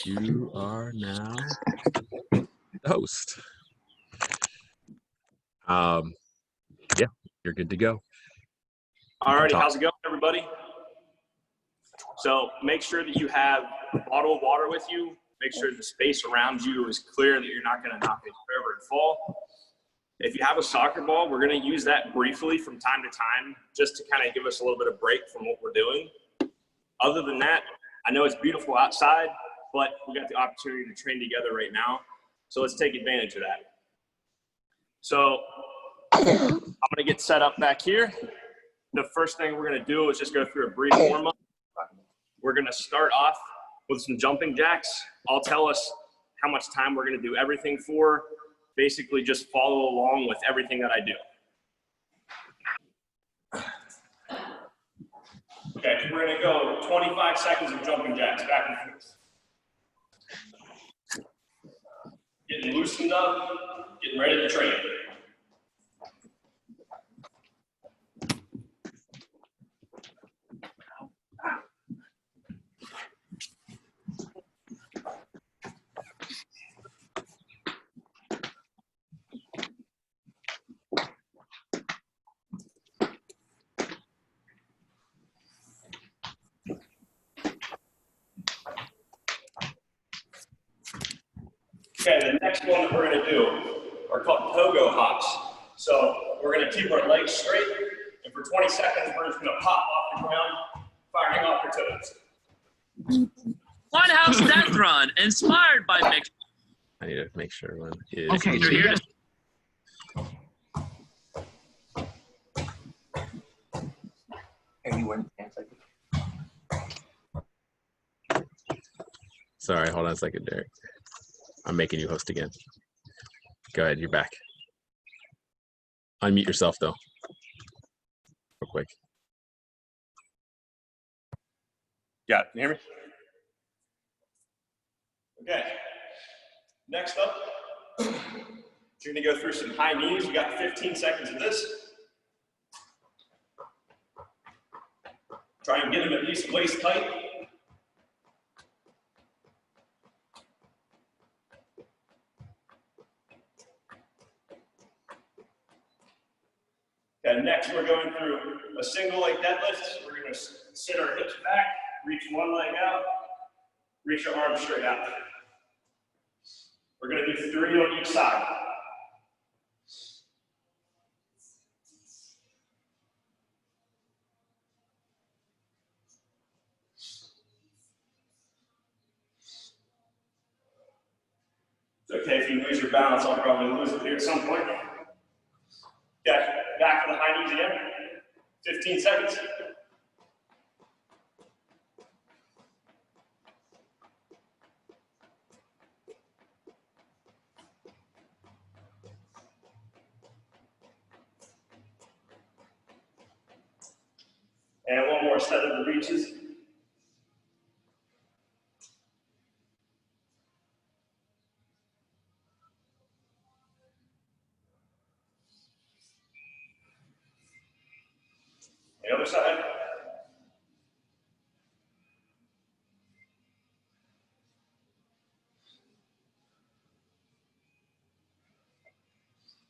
You are now the host. Yeah, you're good to go. Alrighty, how's it going, everybody? So make sure that you have a bottle of water with you. Make sure the space around you is clear, that you're not going to knock it over and fall. If you have a soccer ball, we're going to use that briefly from time to time just to kind of give us a little bit of break from what we're doing. Other than that, I know it's beautiful outside, but we got the opportunity to train together right now. So let's take advantage of that. So I'm going to get set up back here. The first thing we're going to do is just go through a brief warm-up. We're going to start off with some jumping jacks. I'll tell us how much time we're going to do everything for. Basically, just follow along with everything that I do. Okay, we're going to go 25 seconds of jumping jacks, back and forth. Getting loosened up, getting ready to train. Okay, the next one that we're going to do are called pogo hops. So we're going to keep our legs straight, and for 20 seconds, we're just going to pop off the ground, firing off your toes. Funhouse Death Run, inspired by Mix. I need to make sure one is. Okay, you're here to. Are you wearing pants like this? Sorry, hold on a second, Derek. I'm making you host again. Go ahead, you're back. Unmute yourself, though, real quick. Yeah, can you hear me? Okay, next up, you're going to go through some high knees. You got 15 seconds of this. Try and get them at least waist tight. Okay, next we're going through a single leg deadlift. We're going to sit our hips back, reach one leg out, reach your arms straight out. We're going to do 3 on each side. It's okay if you lose your balance. I'll probably lose it here at some point. Okay, back to the high knees again. 15 seconds. And one more set of the reaches. The other side.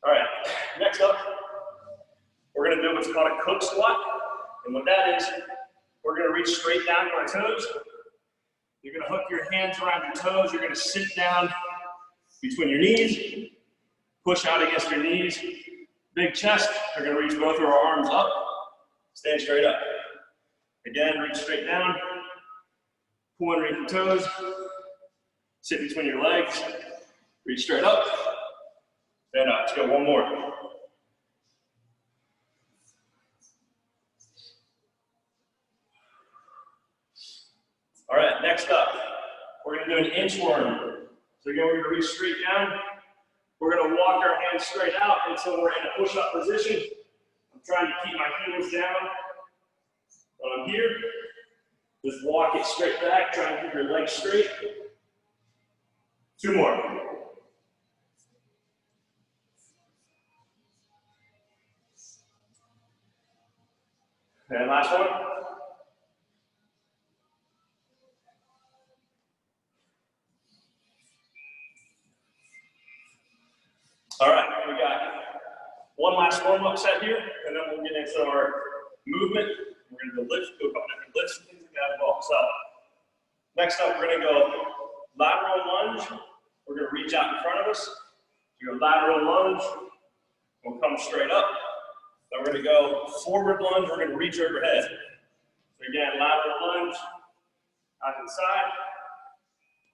All right, next up, we're going to do what's called a cook squat. And what that is, we're going to reach straight down to our toes. You're going to hook your hands around your toes. You're going to sit down between your knees, push out against your knees. Big chest, we're going to reach both of our arms up, stand straight up. Again, reach straight down, pull underneath your toes, sit between your legs, reach straight up, stand up. Let's go one more. All right, next up, we're going to do an inchworm. So again, we're going to reach straight down. We're going to walk our hands straight out until we're in a push-up position. I'm trying to keep my heels down. While I'm here, just walk it straight back. Try and keep your legs straight. 2 more. And last one. we got one last warm-up set here, and then we'll get into our movement. We're going to do a couple different lifts and things like that as well. So next up, we're going to go lateral lunge. We're going to reach out in front of us. You go lateral lunge. We'll come straight up. Then we're going to go forward lunge. We're going to reach overhead. So again, lateral lunge, out to the side.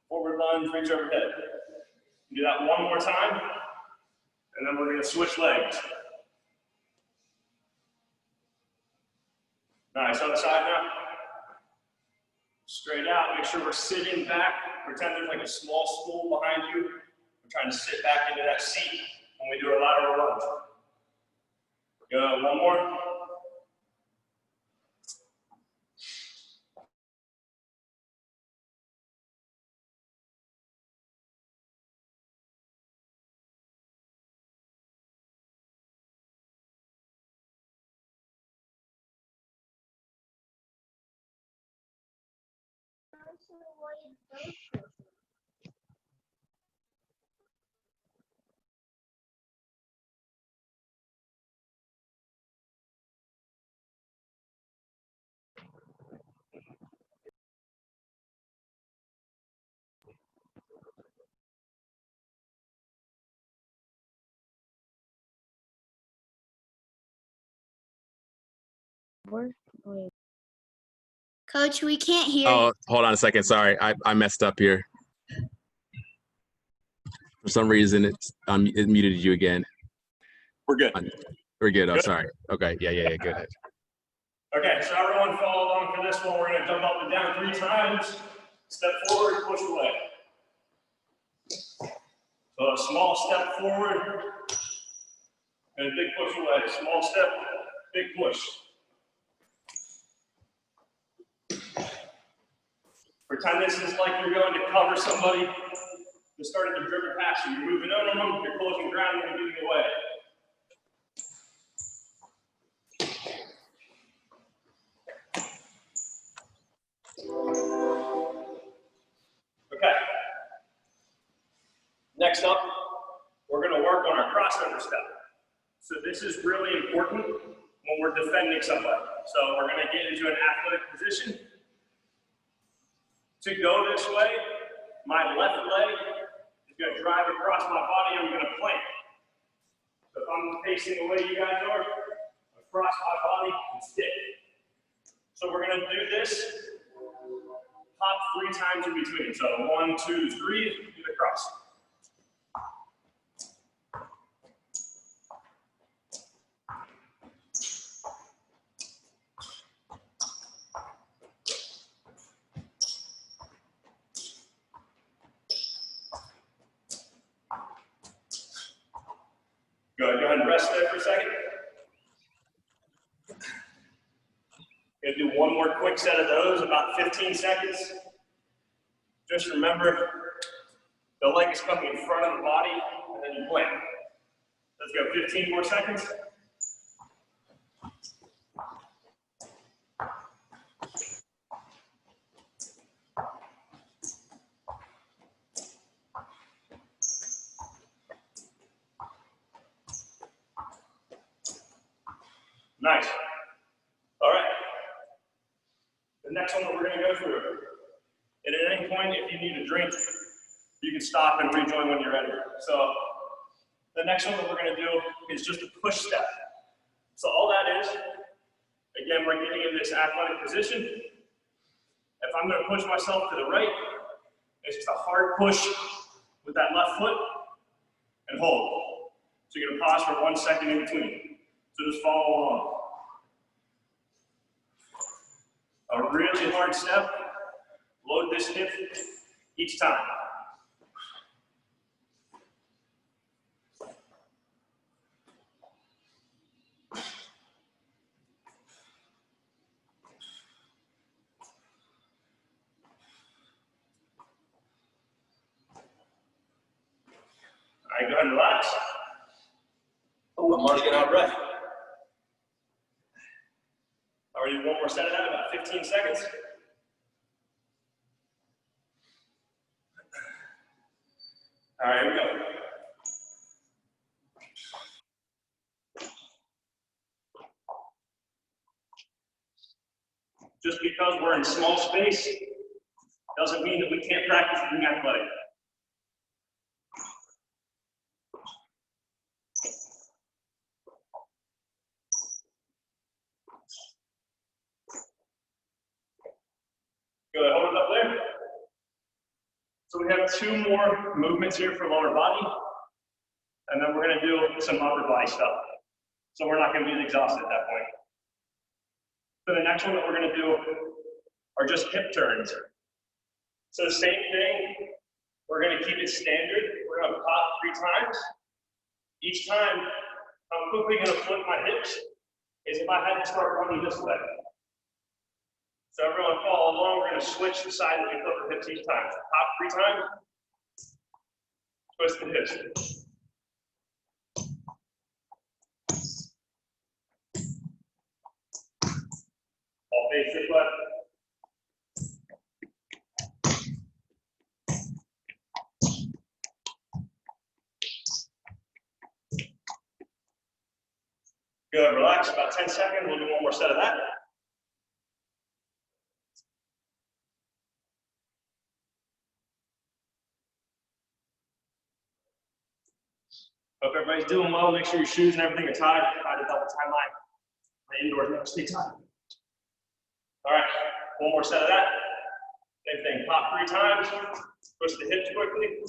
Forward lunge, reach overhead. Do that one more time, and then we're going to switch legs. Nice, other side now. Straight out, make sure we're sitting back. Pretend there's like a small stool behind you. We're trying to sit back into that seat when we do our lateral lunge. Go, one more. Coach, we can't hear Oh, you. hold on a second. Sorry, I messed up here. For some reason, it muted you again. We're good. We're good. Oh, Good? sorry. Okay. Yeah. Go ahead. Okay, so everyone follow along for this one. We're going to jump up and down 3 times. Step forward, push away. So a small step forward and a big push away. Small step, big push. Pretend this is like you're going to cover somebody. They're starting to dribble past you. You're moving on them, you're closing ground, and you're moving away. Okay. Next up, we're going to work on our crossover step. So this is really important when we're defending somebody. So we're going to get into an athletic position. To go this way, my left leg is going to drive across my body. I'm going to plank. So if I'm facing the way you guys are, across my body and stick. So we're going to do this. Hop 3 times in between. So 1, 2, 3, do the cross. Go ahead and rest there for a second. Gonna do one more quick set of those, about 15 seconds. Just remember, the leg is coming in front of the body, and then you plank. Let's go 15 more seconds. Nice. All right. The next one that we're going to go through. And at any point, if you need a drink, you can stop and rejoin when you're ready. So the next one that we're going to do is just a push step. So all that is, again, we're getting in this athletic position. If I'm going to push myself to the right, it's just a hard push with that left foot and hold. So you're going to pause for 1 second in between. So just follow along. A really hard step. Load this hip each time. All right, go ahead and relax. Oh, I'm already getting out of breath. All right, one more set of that, about 15 seconds. All right, here we go. in small space doesn't mean that we can't practice being athletic. Good, hold it up there. So we have 2 more movements here for lower body, and then we're gonna do some upper body stuff. So we're not gonna be exhausted at that point. So the next one that we're gonna do are just hip turns. So the same thing, we're gonna keep it standard. We're gonna pop 3 times. Each time, I'm quickly gonna flip my hips as if I had to start running this way. So everyone follow along, we're gonna switch the side that we flip our hips each time. So pop 3 times, twist the hips. All face this way. Good, relax, about 10 seconds, we'll do one more set of that. Hope everybody's doing well. Make sure your shoes and everything are tied. Try to double tie mine. My indoors never stay tied. All right, one more set of that. Same thing, pop 3 times, twist the hips quickly.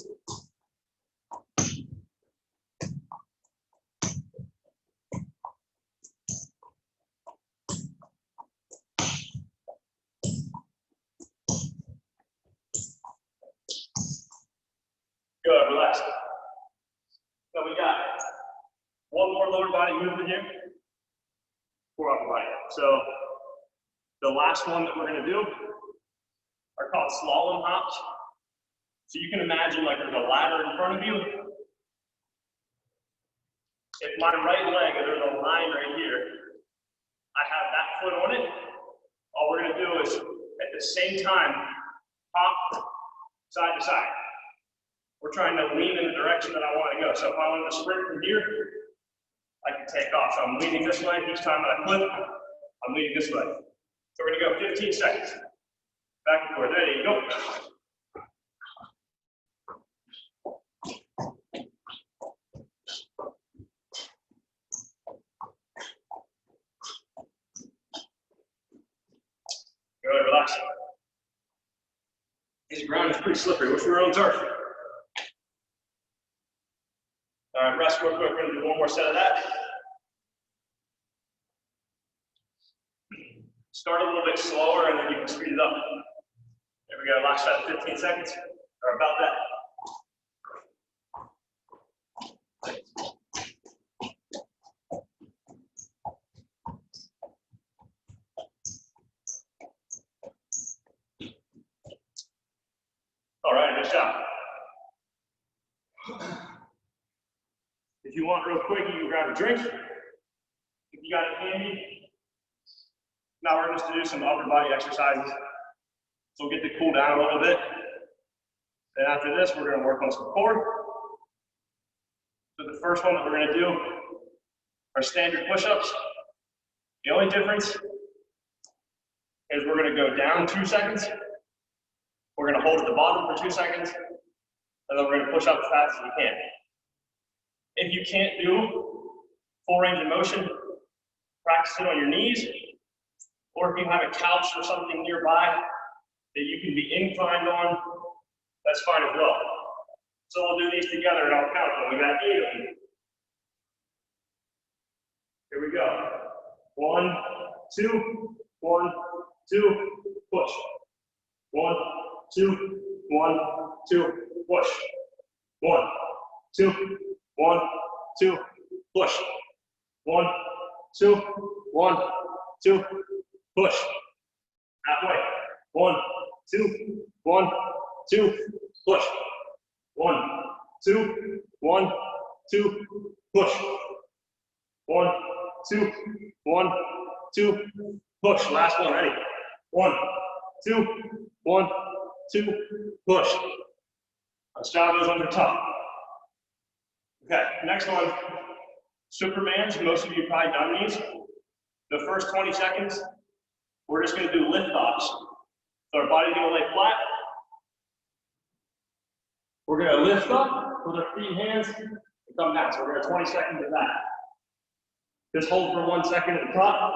Good, relax. So we got one more lower body movement here, 4 upper body. So the last one that we're gonna do are called slalom hops. So you can imagine like there's a ladder in front of you. If my right leg, there's a line right here, I have that foot on it. All we're gonna do is at the same time, hop side to side. We're trying to lean in the direction that I want to go. So if I wanted to sprint from here, I can take off. So I'm leaning this way. Each time that I flip, I'm leaning this way. So we're going to go 15 seconds. Back and forth. There you go. Good, relax. This ground is pretty slippery. Wish we were on turf. All right, rest real quick. We're going to do one more set of that. Start a little bit slower and then you can speed it up. There we go, last shot, 15 seconds, or about that. All right, good job. If you want real quick, you can grab a drink. If you got it handy. Now we're just to do some upper body exercises. So we'll get to cool down a little bit. Then after this, we're going to work on some core. So the first one that we're going to do are standard push-ups. The only difference is we're going to go down 2 seconds. We're going to hold at the bottom for 2 seconds. And then we're going to push up as fast as we can. If you can't do full range of motion, practice it on your knees. Or if you have a couch or something nearby that you can be inclined on, that's fine as well. So we'll do these together and I'll count them. We got 8 of them. Here we go. 1, 2, 1, 2, push. 1, 2, 1, 2, push. 1, 2, 1, 2, push. 1, 2, 1, 2, push. Halfway. 1, 2, 1, 2, push. 1, 2, 1, 2, push. 1, 2, 1, 2, push. Last one, ready? 1, 2, 1, 2, push. Let's jog those under top. Okay, next one. Supermans, most of you probably done these. The first 20 seconds, we're just gonna do lift offs. So our body's gonna lay flat. We're gonna lift up with our feet and hands and come down. So we're gonna 20 seconds of that. Just hold for 1 second at the top.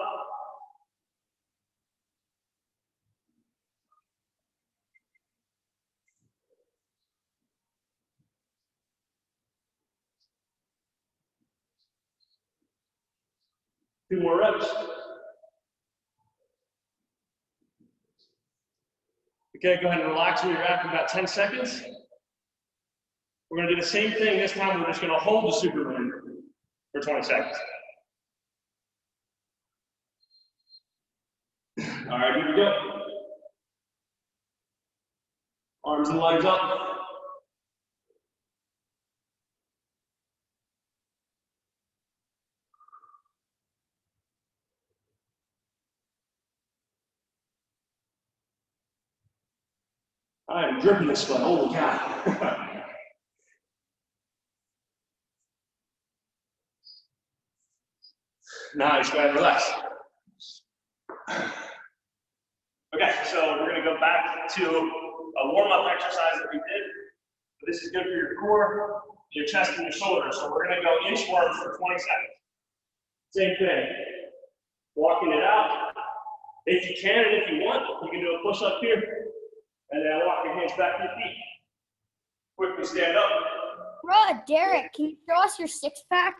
Two more reps. Okay, go ahead and relax where you're at for about 10 seconds. We're gonna do the same thing this time. We're just gonna hold the Superman for 20 seconds. All right, here we go. Arms and legs up. I am dripping this sweat, holy cow. Nice, go ahead and relax. Okay, so we're gonna go back to a warm-up exercise that we did. So this is good for your core, your chest, and your shoulders. So we're gonna go inchworms for 20 seconds. Same thing, walking it out. If you can and if you want, you can do a push-up here, and then walk your hands back to your feet. Quickly stand up. Bruh, Derek, can you show us your six-pack?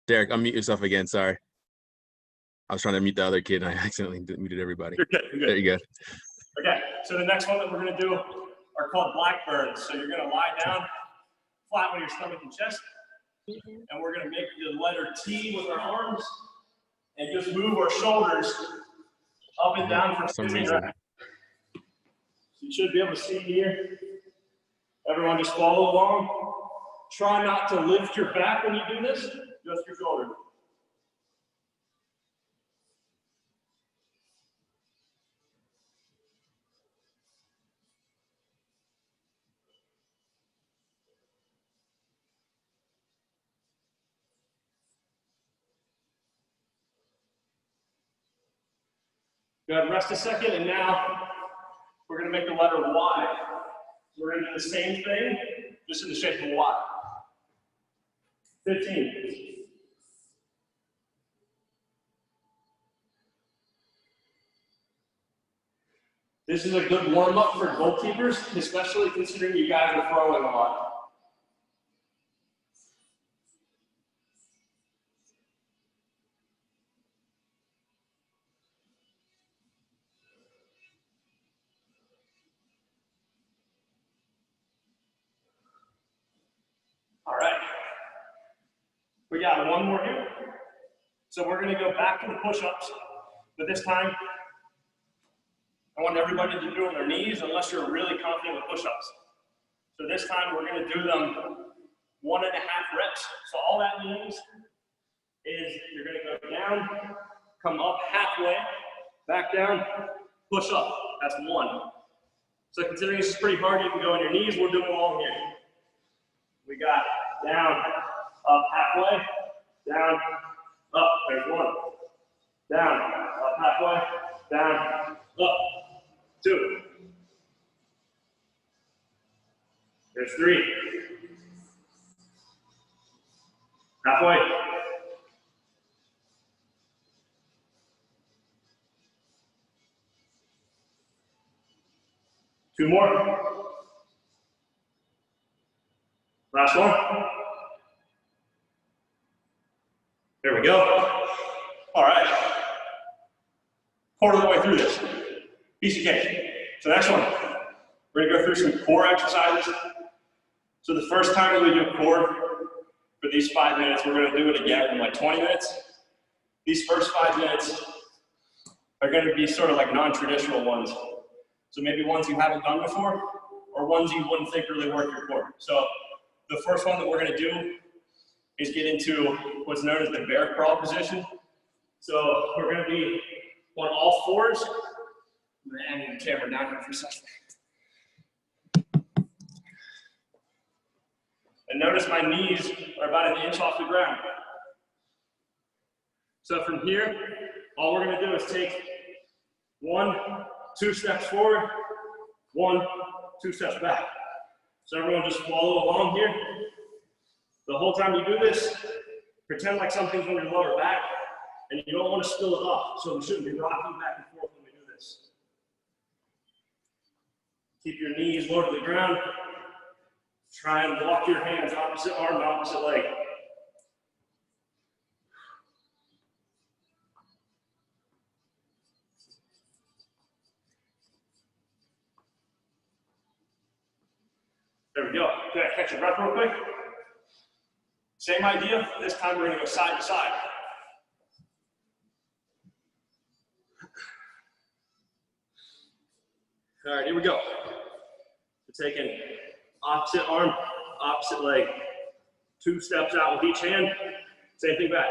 Derek, unmute yourself again. Sorry. I was trying to mute the other kid and I accidentally muted everybody. You're good, you're good. There you go. Okay, so the next one that we're gonna do are called blackbirds. So you're gonna lie down flat on your stomach and chest, and we're gonna make the letter T with our arms, and just move our shoulders up and down for some 15 reason. reps. So you should be able to see here. Everyone just follow along. Try not to lift your back when you do this, just your shoulders. Go ahead and rest a second, and now we're gonna make the letter Y. We're gonna do the same thing, just in the shape of a Y. 15. This is a good warm-up for goalkeepers, especially considering you guys are throwing a lot. All right. We got one more here. So we're gonna go back to the push-ups, but this time, I want everybody to do it on their knees unless you're really confident with push-ups. So this time we're gonna do them 1.5 reps. So all that means is you're gonna go down, come up halfway, back down, push up. That's 1. So considering this is pretty hard, you can go on your knees. We'll do them all here. We got down, up halfway, down, up. There's 1. Down, up halfway, down, up. 2. There's 3. Halfway. 2 more. Last one. There we go. All right. Quarter of the way through this. Piece of cake. So next one, we're gonna go through some core exercises. So the first time that we do core for these 5 minutes, we're gonna do it again in like 20 minutes. These first 5 minutes, are going to be sort of like non-traditional ones. So maybe ones you haven't done before, or ones you wouldn't think really work your core. So the first one that we're going to do is get into what's known as the bear crawl position. So we're going to be on all fours. I'm going to angle the camera down here for a second. And notice my knees are about an inch off the ground. So from here, all we're going to do is take 1, 2 steps forward, 1, 2 steps back. So everyone just follow along here. The whole time you do this, pretend like something's on your lower back, and you don't want to spill it off. So we shouldn't be rocking back and forth when we do this. Keep your knees low to the ground. Try and walk your hands opposite arm, opposite leg. There we go. Okay, catch your breath real quick. Same idea. This time we're going to go side to side. All right, here we go. We're taking opposite arm, opposite leg. 2 steps out with each hand. Same thing back.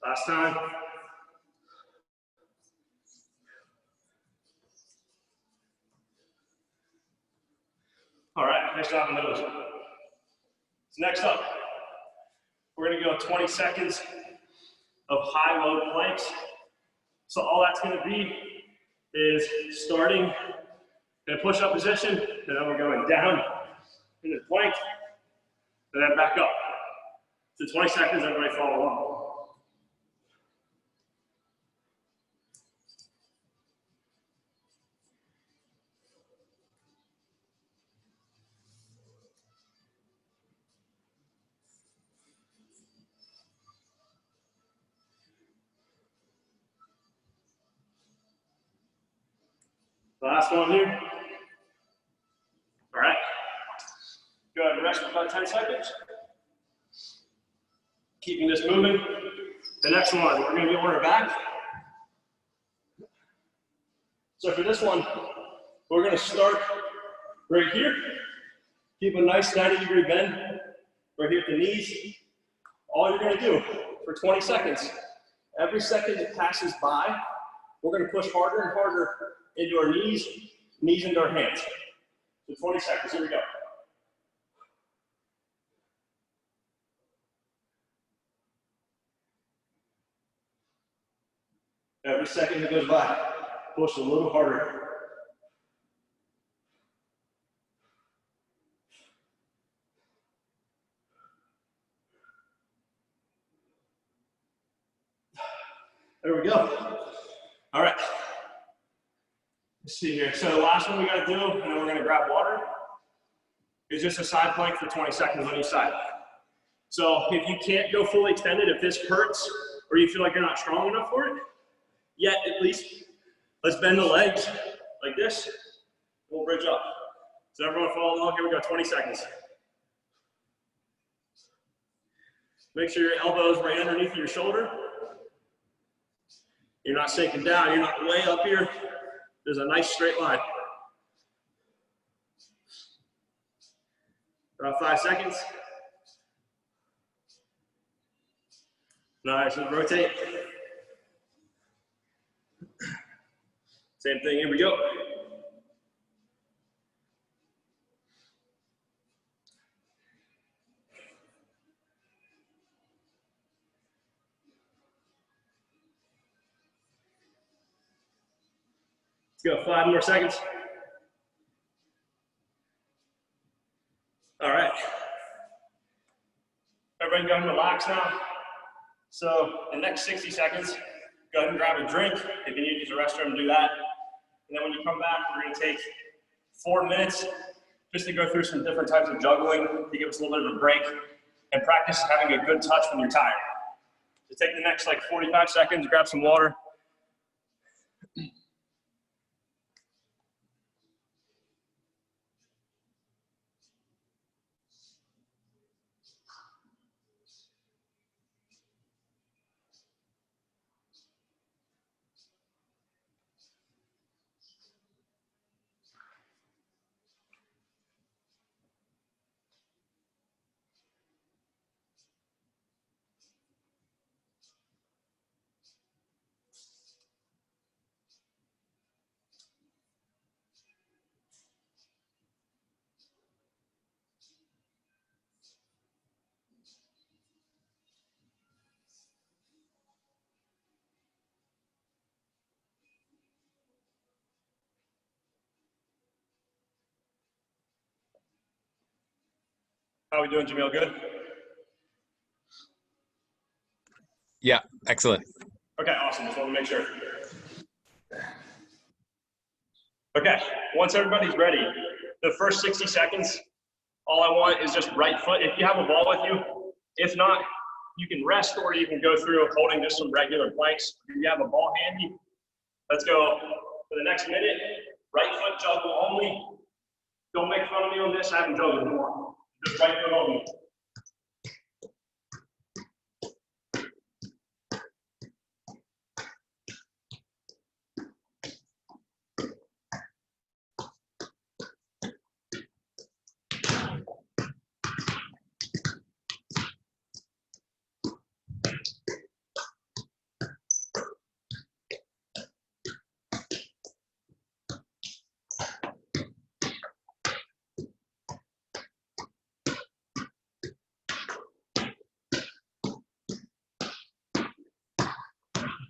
Last time. All right, nice job on those. So next up, we're gonna go 20 seconds of high load planks. So all that's gonna be is starting in a push-up position, and then we're going down in the plank, and then back up. So 20 seconds, everybody follow along. Last one here. All right. Go ahead and rest for about 10 seconds. Keeping this moving. The next one, we're going to be on our back. So for this one, we're going to start right here. Keep a nice 90-degree bend right here at the knees. All you're going to do for 20 seconds, every second that passes by, we're going to push harder and harder into our knees, knees into our hands. So 20 seconds, here we go. Every second that goes by, push a little harder. There we go. All right. Let's see here. So the last one we got to do, and then we're going to grab water, is just a side plank for 20 seconds on each side. So if you can't go fully extended, if this hurts, or you feel like you're not strong enough for it, yet at least let's bend the legs like this. We'll bridge up. So everyone follow along. Here we go, 20 seconds. Make sure your elbow's right underneath your shoulder. You're not sinking down. You're not way up here. There's a nice straight line. About 5 seconds. Nice, let's rotate. Same thing, here we go. Let's go, 5 more seconds. All right. Everybody go ahead and relax now. So the next 60 seconds, go ahead and grab a drink. If you need to use the restroom, do that. And then when you come back, we're gonna take 4 minutes just to go through some different types of juggling to give us a little bit of a break and practice having a good touch when you're tired. So take the next like 45 seconds, grab some water. How are we doing, Jamil? Good? Yeah, excellent. Okay, awesome. Just want to make sure. Okay, once everybody's ready, the first 60 seconds, all I want is just right foot. If you have a ball with you, if not, you can rest or you can go through holding just some regular planks. If you have a ball handy, let's go for the next minute. Right foot juggle only. Don't make fun of me on this. I haven't juggled more. Just right foot only.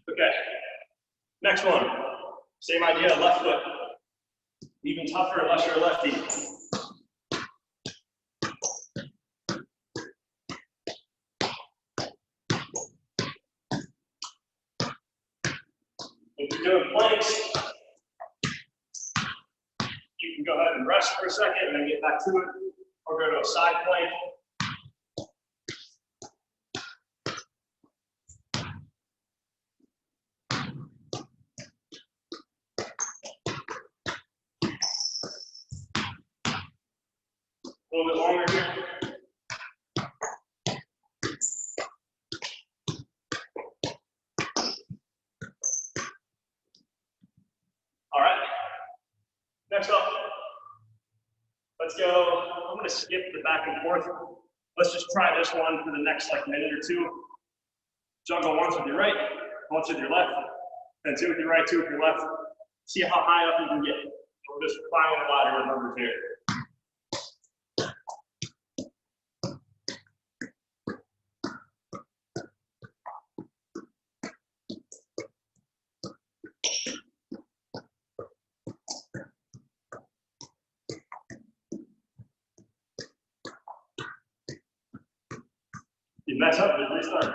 Okay, next one. Same idea, left foot. Even tougher unless you're a lefty. If you're doing planks, you can go ahead and rest for a second and then get back to it, or go to a side plank. A little bit longer here. All right, next up, let's go. I'm gonna skip the back and forth. Let's just try this one for the next minute or two. Juggle once with your right, once with your left, then two with your right, two with your left. See how high up you can get. We're just climbing the ladder with numbers here. You mess up, just restart.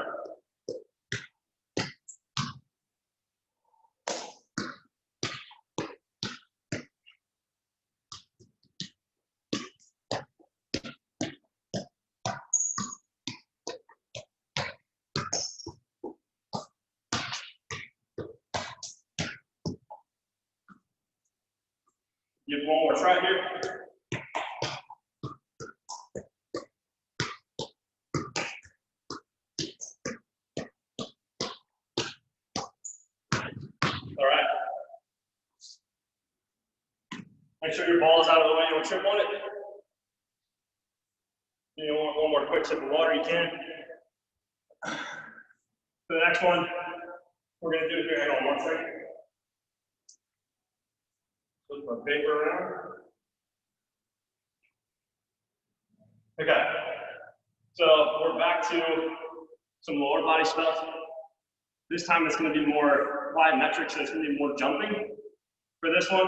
Give one more try here. All right. Make sure your ball is out of the way. You don't trip on it. You want one more quick sip of water, you can. For the next one, we're going to do here. Hang on one second. Put my paper around. Okay. So we're back to some lower body stuff. This time it's going to be more plyometrics, so it's going to be more jumping for this one.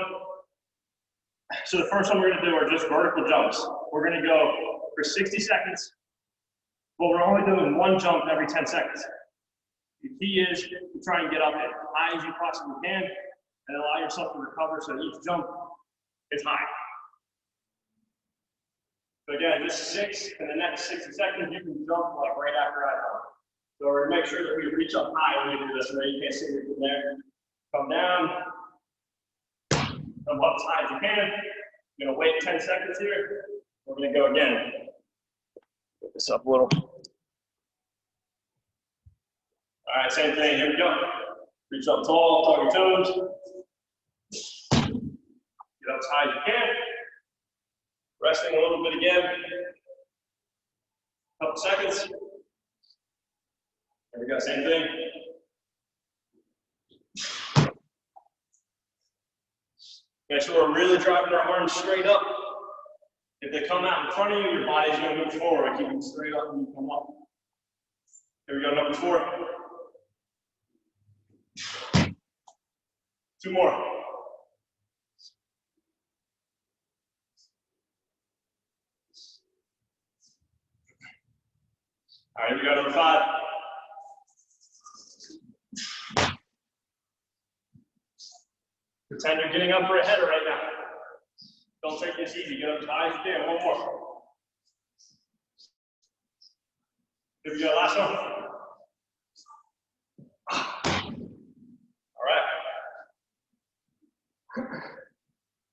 So the first one we're going to do are just vertical jumps. We're going to go for 60 seconds, but we're only doing one jump every 10 seconds. The key is to try and get up as high as you possibly can and allow yourself to recover so each jump is high. So again, this is 6, and the next 60 seconds you can jump right after I jump. So we're going to make sure that we reach up high when we do this, so that you can't see me from there. Come down, come up as high as you can. You're going to wait 10 seconds here. We're going to go again. Put this up a little. All right, same thing. Here we go. Reach up tall, tug your toes. Get up as high as you can. Resting a little bit again. Couple seconds. There we go, same thing. Okay, so we're really driving our arms straight up. If they come out in front of you, your body's going to move forward. Keep them straight up when you come up. Here we go, number 4. 2 more. All right, here we go, number 5. Pretend you're getting up for a header right now. Don't take this easy. Get up as high as you can. One more. Here we go, last one. All right.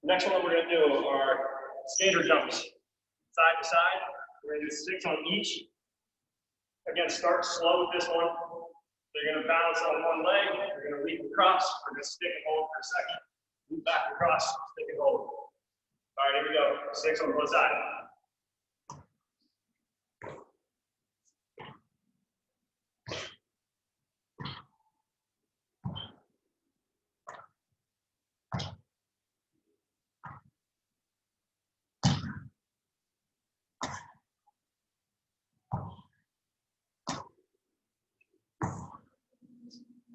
Next one that we're going to do are skater jumps. Side to side. We're going to do 6 on each. Again, start slow with this one. They're going to balance on one leg. They're going to leap across. We're going to stick and hold for a second. Move back across, stick and hold. All right, here we go. 6 on both sides.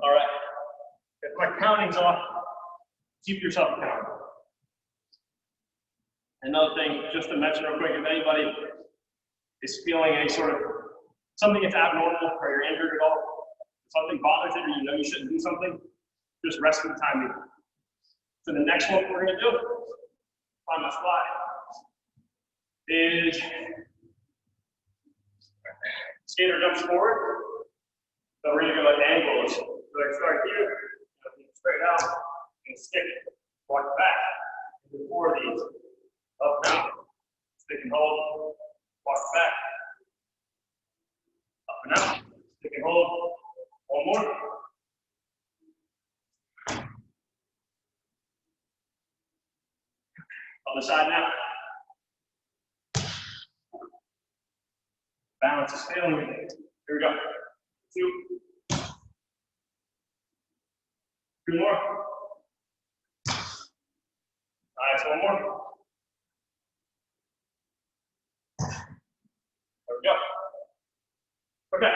All right. If my counting's off, keep yourself accountable. Another thing, just to mention real quick, if anybody is feeling any sort of something that's abnormal or you're injured at all, if something bothers it or you know you shouldn't do something, just rest for the time being. So the next one we're going to do on my slide is skater jumps forward. So we're going to go at angles. So I start here, straight out, and stick it. Walk back. Do 4 of these. Up, down. Stick and hold. Walk back. Up and out. Stick and hold. One more. Other side now. Balance is failing me. Here we go. 2. 2 more. Nice, 1 more. There we go. Okay.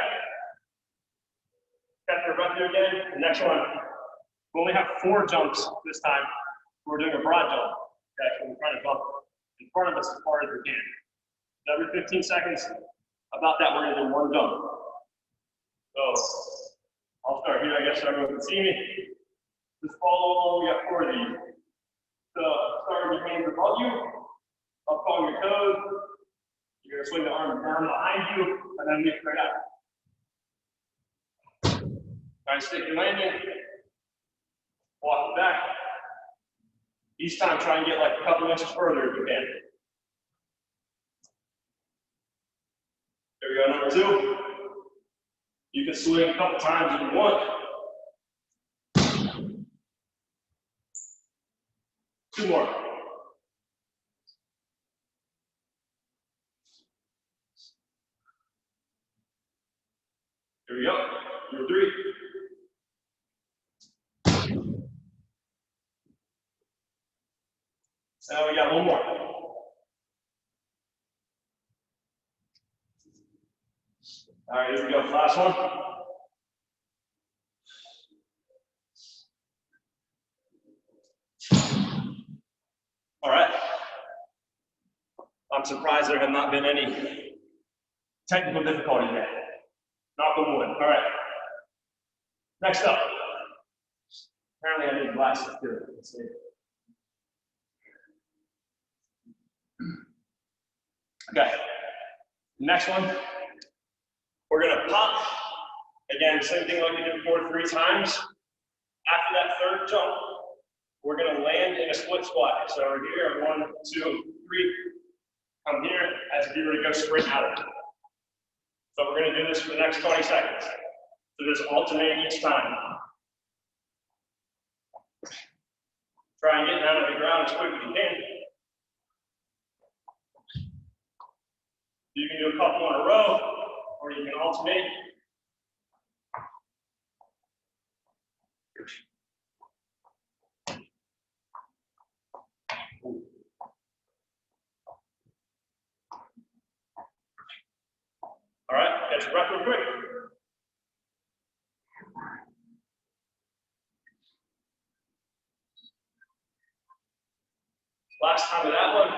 Catch your breath here again. The next one. We only have 4 jumps this time. We're doing a broad jump. Okay, so we're trying to bump in front of us as far as we can. Every 15 seconds, about that, we're going to do 1 jump. So I'll start here, I guess, so everyone can see me. Just follow along. We got 4 of these. So start with your hands above you, up on your toes. You're going to swing the arm down behind you, and then lift right out. Try and stick your landing. Walk it back. Each time, try and get like a couple inches further if you can. There we go, number 2. You can swing a couple times if you want. 2 more. Here we go. Number 3. Now we got 1 more. All right, here we go. Last one. All right. I'm surprised there have not been any technical difficulties yet. Knock on wood. All right. Next up. Apparently I need glasses too. Let's see. Okay. Next one. We're going to pop. Again, same thing like we did before, 3 times. After that 3rd jump, we're going to land in a split squat. So we're here, 1, 2, 3. Come here as if you were to go sprint out of it. So we're going to do this for the next 20 seconds. So just alternate each time. Try and get down to the ground as quick as you can. You can do a couple in a row, or you can alternate. All right, catch your breath real quick. Last time of that one,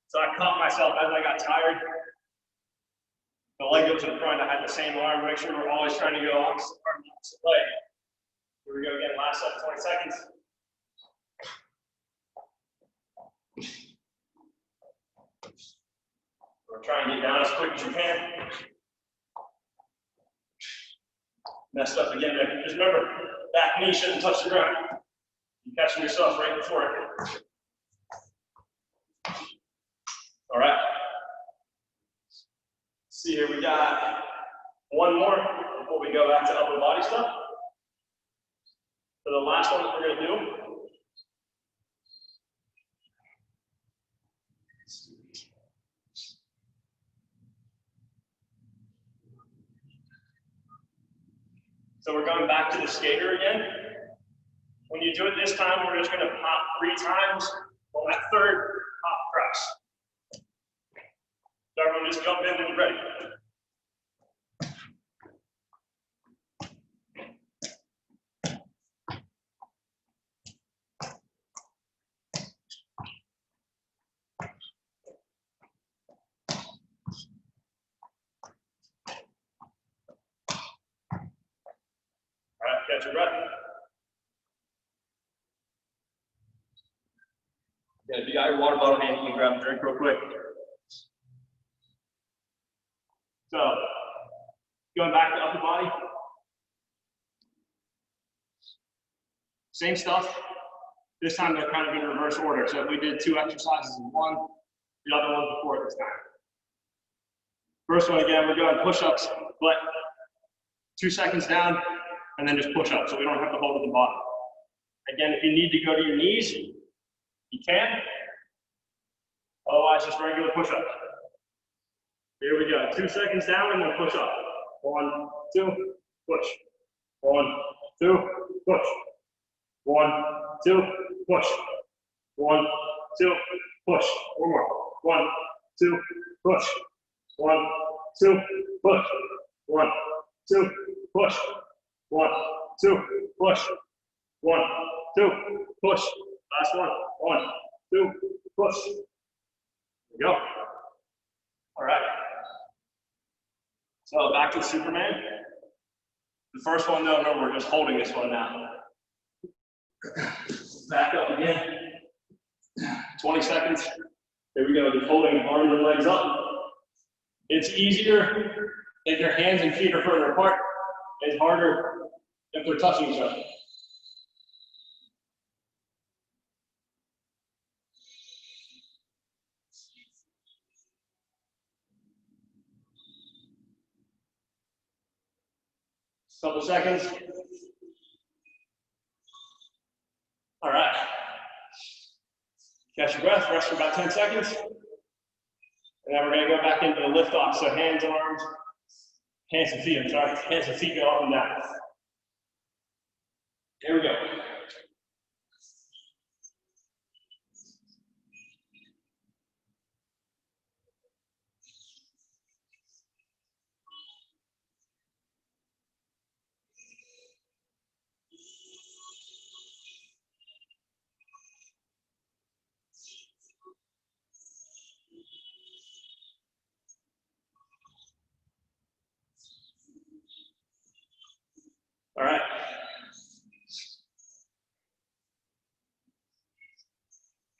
so I caught myself as I got tired. The leg goes in front. I had the same arm. Make sure we're always trying to go opposite arm, opposite leg. Here we go again. Last set, 20 seconds. We're trying to get down as quick as you can. Messed up again there. Just remember, back knee shouldn't touch the ground. You're catching yourself right before it. All right. See here, we got one more before we go back to upper body stuff. For the last one that we're going to do, so we're going back to the skater again. When you do it this time, we're just going to pop 3 times on that third pop press. So everyone just jump in when you're ready. All right, catch your breath. Yeah, if you got your water bottle hand, you can grab a drink real quick. So, going back to upper body. Same stuff. This time they're kind of in reverse order. So if we did 2 exercises in one, the other one before this time. First one again, we're doing push-ups, but 2 seconds down, and then just push up, so we don't have to hold at the bottom. Again, if you need to go to your knees, you can. Otherwise, just regular push-up. Here we go. 2 seconds down and then push up. 1, 2, push. 1, 2, push. 1, 2, push. 1, 2, push. One more. 1, 2, push. 1, 2, push. 1, 2, push. 1, 2, push. 1, 2, push. Last one. 1, 2, push. There we go. All right. So back to Superman. The first one, no, we're just holding this one now. Back up again. 20 seconds. There we go. Just holding arms and legs up. It's easier if your hands and feet are further apart. It's harder if they're touching each other. Couple seconds. All right. Catch your breath, rest for about 10 seconds. And then we're going to go back into the lift off. So hands, arms, hands and feet. I'm sorry. Hands and feet go up and down. Here we go. All right.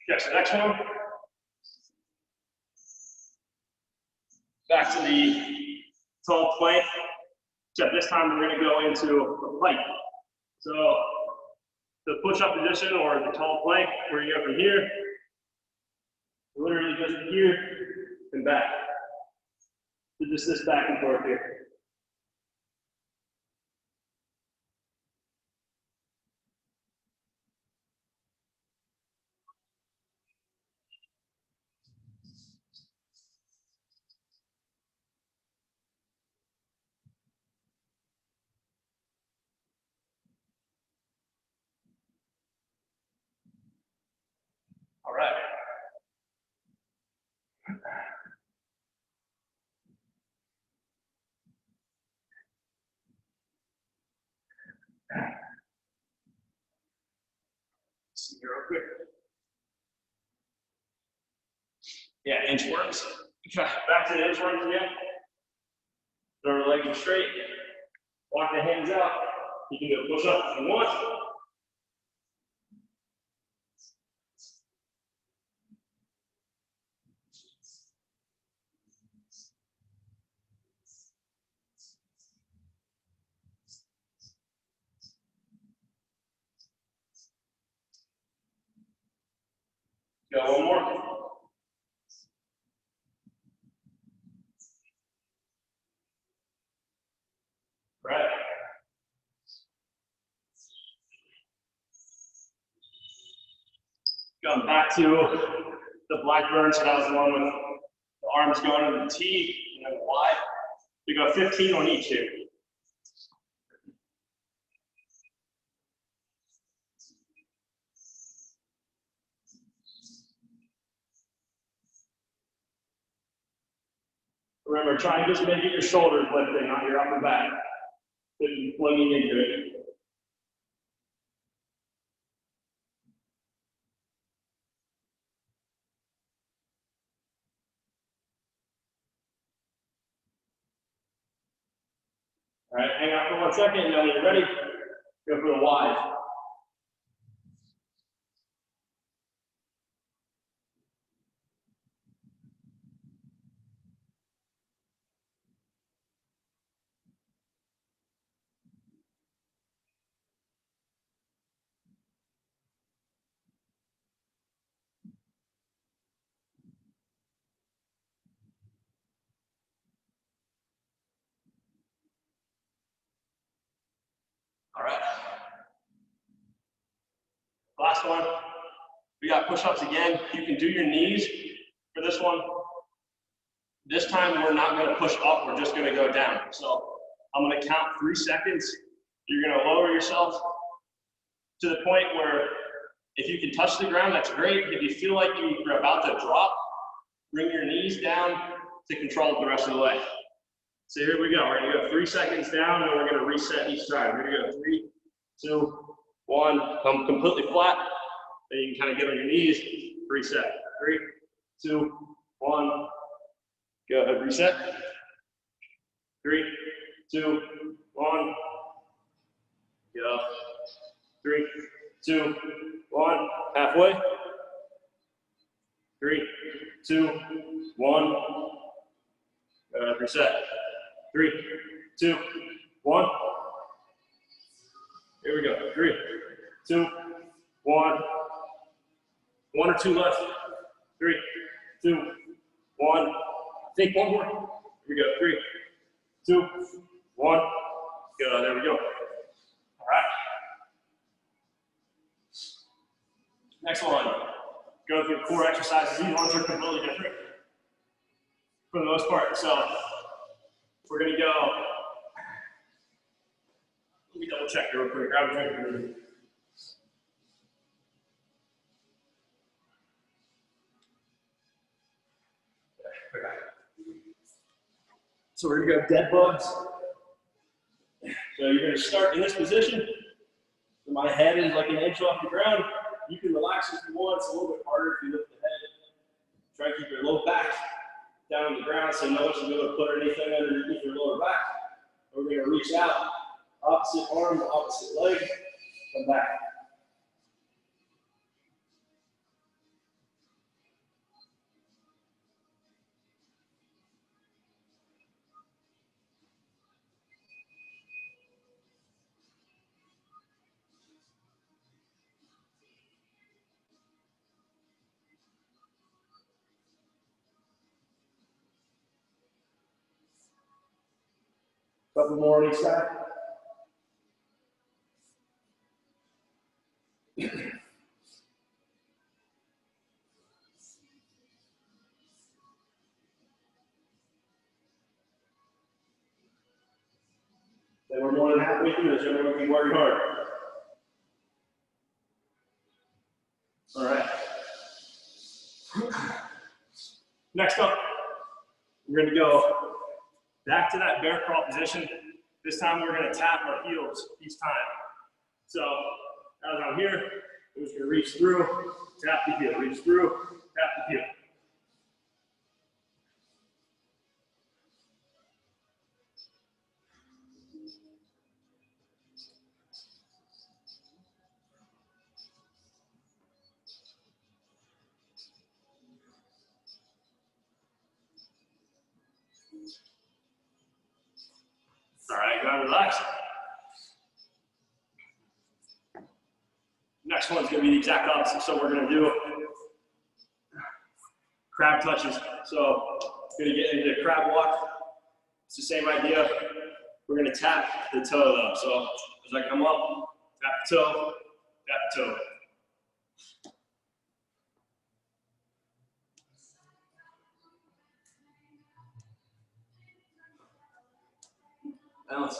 Catch the next one. Back to the tall plank. Except this time we're going to go into a plank. So the push-up position or the tall plank, where you go from here, literally just here and back. So just this back and forth here. All right. See here real quick. Yeah, inchworms. Back to the inchworms again. Throw our legs straight. Walk the hands out. You can do a push-up if you want. Go one more. Right. Going back to the black burn, so that was the one with the arms going into the T and then wide. We go 15 on each here. Remember, try and just make it your shoulders lifting, not your upper back. And plugging into it. All right, hang out for 1 second, and then when you're ready, go for the wide. All right. Last one. We got push-ups again. You can do your knees for this one. This time we're not going to push up, we're just going to go down. So I'm going to count 3 seconds. You're going to lower yourself to the point where if you can touch the ground, that's great. If you feel like you're about to drop, bring your knees down to control it the rest of the way. So here we go. We're going to go 3 seconds down, and we're going to reset each side. We're going to go 3, 2, 1. Come completely flat. Then you can kind of get on your knees. Reset. 3, 2, 1. Go ahead. Reset. 3, 2, 1. Go. 3, 2, 1. Halfway. 3, 2, 1. Go ahead. Reset. 3, 2, 1. Here we go. 3, 2, 1. 1 or 2 left. 3, 2, 1. Take one more. Here we go. 3, 2, 1. Good. There we go. All right. Next one. Go through core exercises. These ones are completely different for the most part. So we're going to go. Let me double check here real quick. Grab a drink. So we're going to go dead bugs. So you're going to start in this position. So my head is like an inch off the ground. You can relax if you want. It's a little bit harder if you lift the head. Try to keep your low back down on the ground so no one should be able to put anything underneath your lower back. We're going to reach out, opposite arm, opposite leg, come back. Couple more on each side. Then we're more than halfway through this. Everyone can work hard. All right. Next up, we're going to go back to that bear crawl position. This time we're going to tap our heels each time. So as I'm here, we're just going to reach through, tap the heel, reach through, tap the heel. All right, go ahead and relax. Next one's gonna be the exact opposite. So we're gonna do crab touches. So we're gonna get into crab walk. It's the same idea. We're gonna tap the toe though. So as I come up, tap the toe, tap the toe. Balance.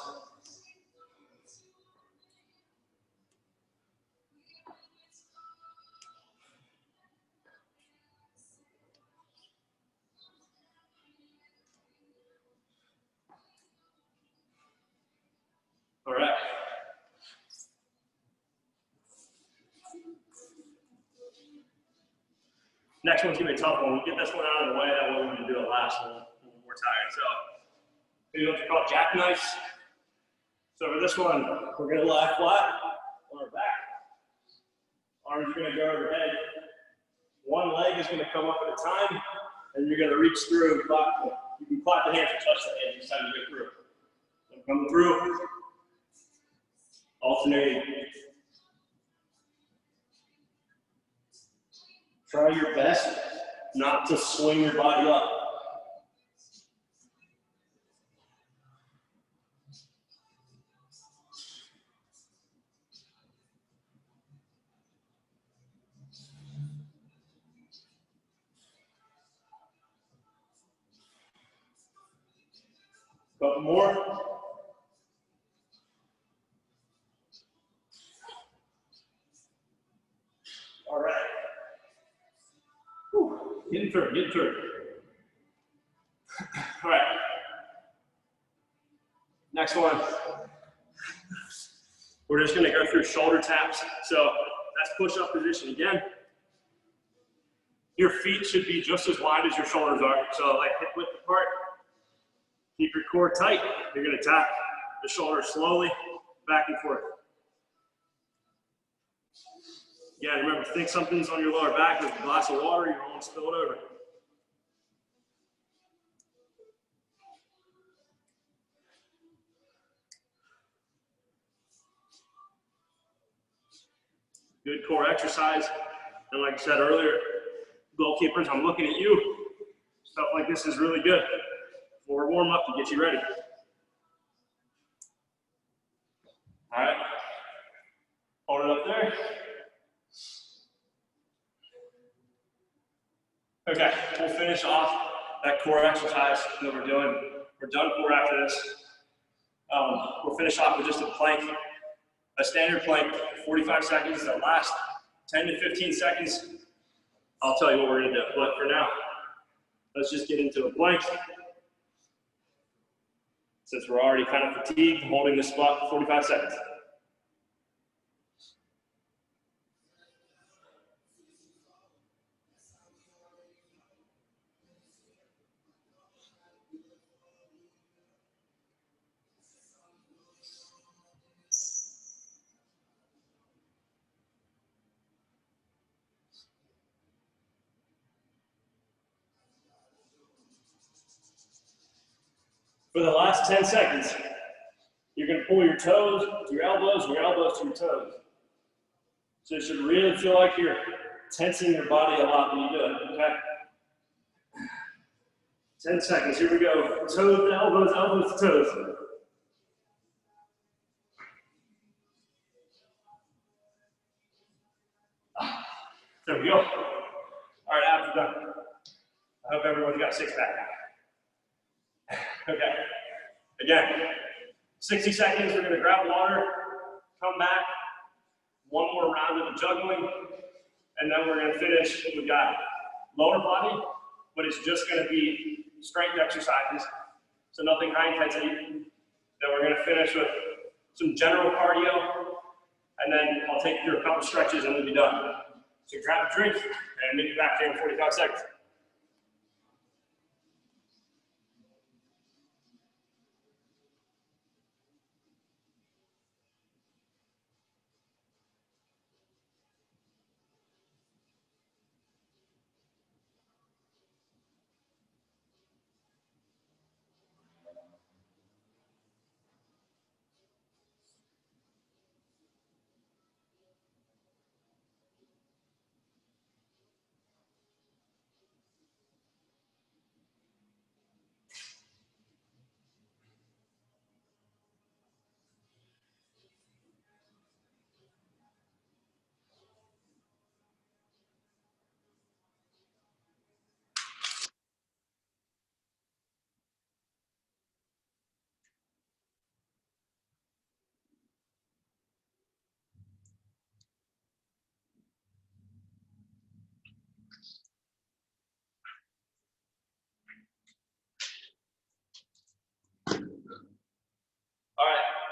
All right. Next one's gonna be a tough one. We'll get this one out of the way, that way we're gonna do it last one. We're tired. So we what they call jackknives. So for this one, we're gonna lie flat on our back. Arms are gonna go overhead. One leg is gonna come up at a time, and you're gonna reach through and clap. You can clap the hands or touch the hands each time you get through. So come through, alternating. Try your best not to swing your body up. Couple more. All right. Whew. Getting through, getting through. All right. Next one. We're just gonna go through shoulder taps. So that's push-up position again. Your feet should be just as wide as your shoulders are. So like hip width apart. Keep your core tight. You're gonna tap the shoulder slowly back and forth. Again, remember, think something's on your lower back. There's a glass of water, you don't want to spill it over. Good core exercise. And like I said earlier, goalkeepers, I'm looking at you. Stuff like this is really good for a warm up to get you ready. All right. Hold it up there. Okay, we'll finish off that core exercise that we're doing. We're done core after this. We'll finish off with just a plank, a standard plank, 45 seconds. That last 10 to 15 seconds, I'll tell you what we're gonna do. But for now, let's just get into a plank. Since we're already kind of fatigued, holding this spot for 45 seconds. For the last 10 seconds, you're gonna pull your toes to your elbows to your toes. So it should really feel like you're tensing your body a lot when you do it, okay? 10 seconds, here we go. Toes to elbows, elbows to toes. There we go. All right, abs are done. I hope everyone's got a six-pack now. Okay, again, 60 seconds, we're gonna grab water, come back, one more round of the juggling, and then we're gonna finish. We've got lower body, but it's just gonna be strength exercises, so nothing high intensity. Then we're gonna finish with some general cardio, and then I'll take you through a couple stretches and we'll be done. So grab a drink and meet you back here in 45 seconds.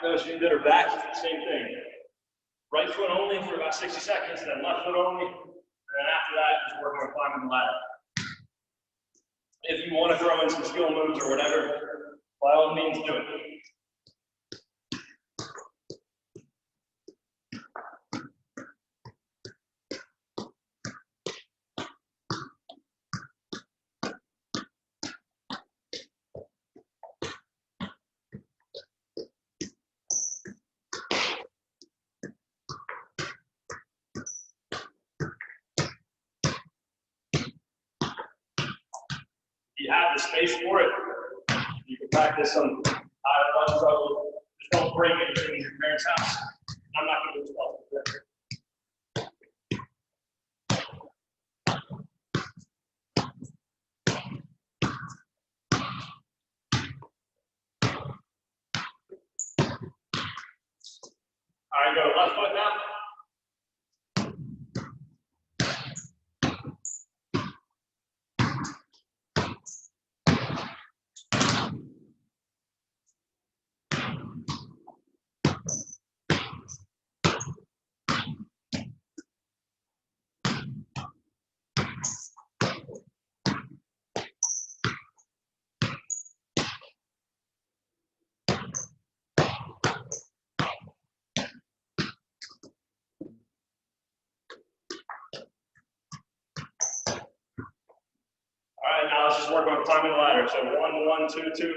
Those of you that are back, same thing. Right foot only for about 60 seconds, then left foot only, and then after that, just working on climbing the ladder. If you want to throw in some skill moves or whatever, by all means do it. If you have the space for it, you can practice some higher lunge level. Just don't break anything in your parents' house. I'm not going to do 12. All right, go left foot now. All right, now let's just work on climbing the ladder. So 1, 1, 2, 2, 3, 3.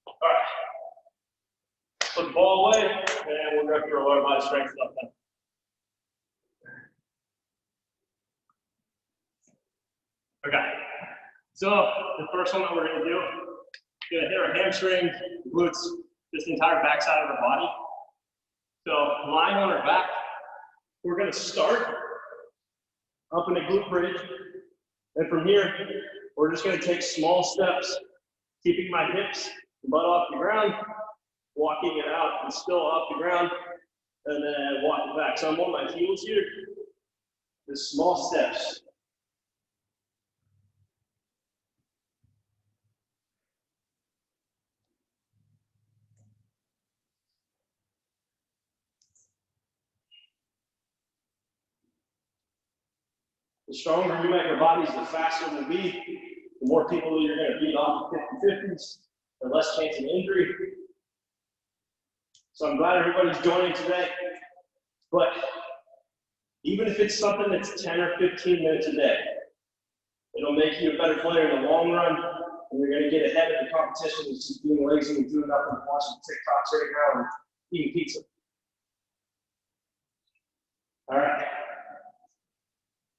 All right. Put the ball away, and we'll go through our lower body strength stuff then. Okay. So the first one that we're going to do, we're going to hit our hamstring, glutes, just the entire backside of our body. So lying on our back, we're going to start up in a glute bridge, and from here, we're just going to take small steps, keeping my hips, butt off the ground, walking it out and still off the ground, and then walking back. So I'm on my heels here, just small steps. The stronger you make your bodies, the faster we'll be, the more people you're going to beat off the 50-50s, the less chance of injury. So I'm glad everybody's joining today. But even if it's something that's 10 or 15 minutes a day, it'll make you a better player in the long run, and you're going to get ahead of the competition and just being lazy and doing nothing, watching TikToks right now and eating pizza. All right.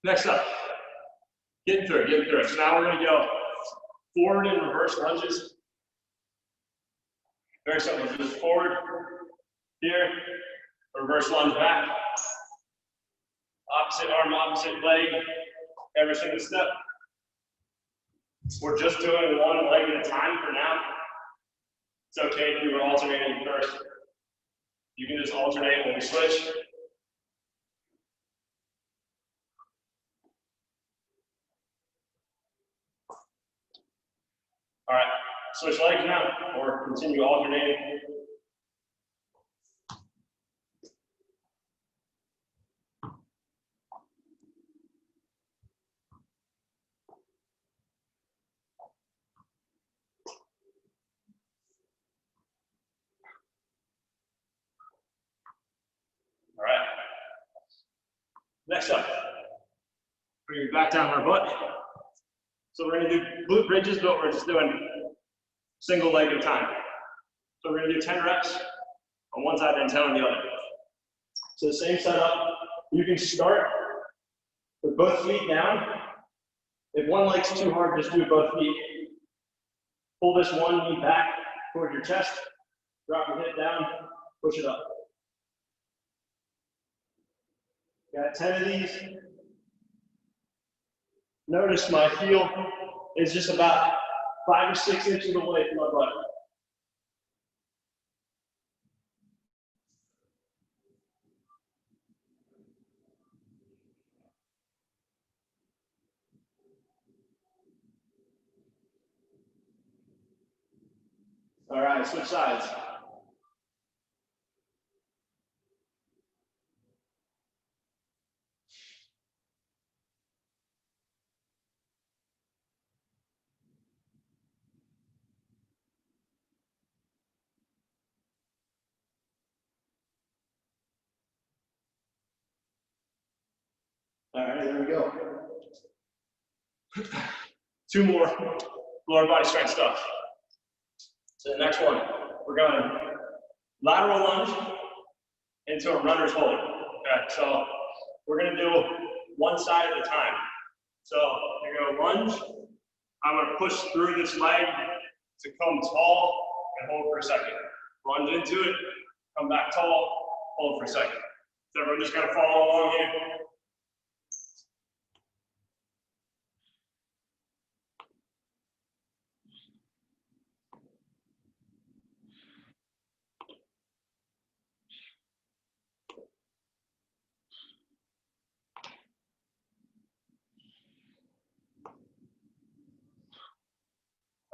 Next up, getting through it. So now we're going to go forward and reverse lunges. Very simple. Just forward, here, reverse lunge back. Opposite arm, opposite leg, every single step. We're just doing one leg at a time for now. It's okay if you were alternating first. You can just alternate when we switch. All right, switch legs now, or continue alternating. All right. Next up, bring your back down on our butt. So we're going to do glute bridges, but we're just doing single leg at a time. So we're going to do 10 reps on one side and 10 on the other. So the same setup, you can start with both feet down. If one leg's too hard, just do both feet. Pull this one knee back toward your chest, drop your hip down, push it up. Got 10 of these. Notice my heel is just about 5 or 6 inches away from my butt. All right, switch sides. All right, there we go. 2 more lower body strength stuff. So the next one, we're going lateral lunge into a runner's hold. Okay, so we're going to do one side at a time. So you're going to lunge. I'm going to push through this leg to come tall and hold for a second. Lunge into it, come back tall, hold for a second. So everyone just kind of follow along here.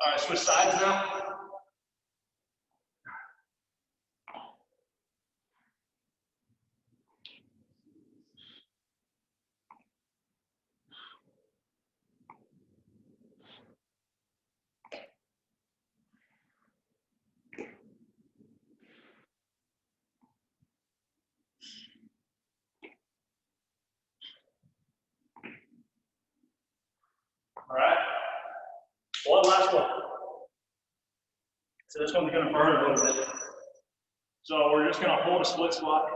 All right, switch sides now. All right, one last one. So this one's going to burn a little bit. So we're just going to hold a split squat.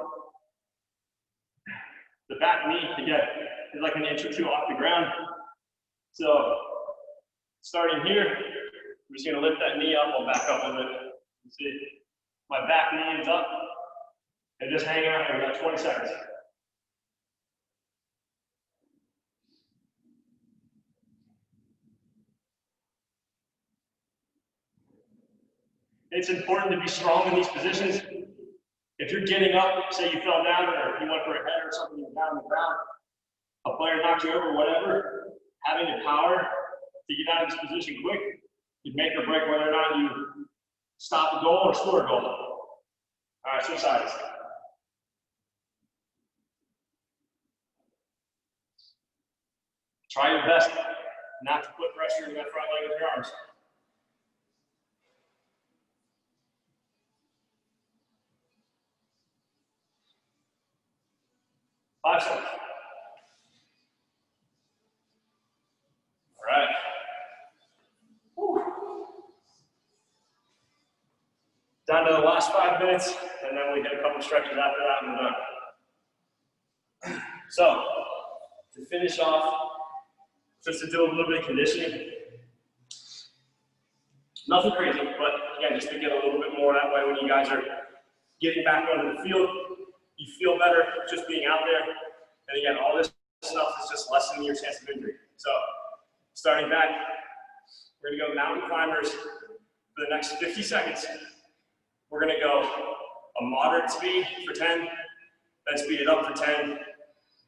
The back knee, again, is like an inch or 2 off the ground. So starting here, I'm just going to lift that knee up. I'll back up a bit. You see, my back knee is up. And just hang out here. We got 20 seconds. It's important to be strong in these positions. If you're getting up, say you fell down or you went for a head or something, you're down on the ground, a player knocked you over, whatever, having the power to get out of this position quick, you make or break whether or not you stop a goal or score a goal. All right, switch sides. Try your best not to put pressure in that front leg with your arms. Five seconds. All right. Whew. Down to the last 5 minutes, and then we hit a couple stretches after that and we're done. So, to finish off, just to do a little bit of conditioning. Nothing crazy, but again, just to get a little bit more that way when you guys are getting back onto the field, you feel better just being out there. And again, all this stuff is just lessening your chance of injury. So, starting back, we're gonna go mountain climbers for the next 50 seconds. We're gonna go a moderate speed for 10, then speed it up for 10,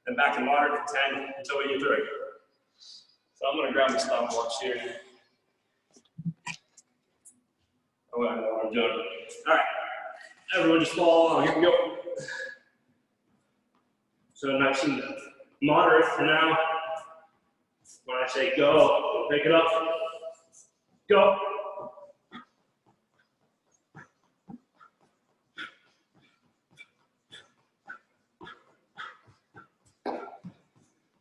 then back to moderate for 10 until we get through it. So I'm gonna grab my stopwatch here. Oh, I know what I'm doing. All right, everyone just follow along, here we go. So nice and moderate for now. When I say go, pick it up. Go.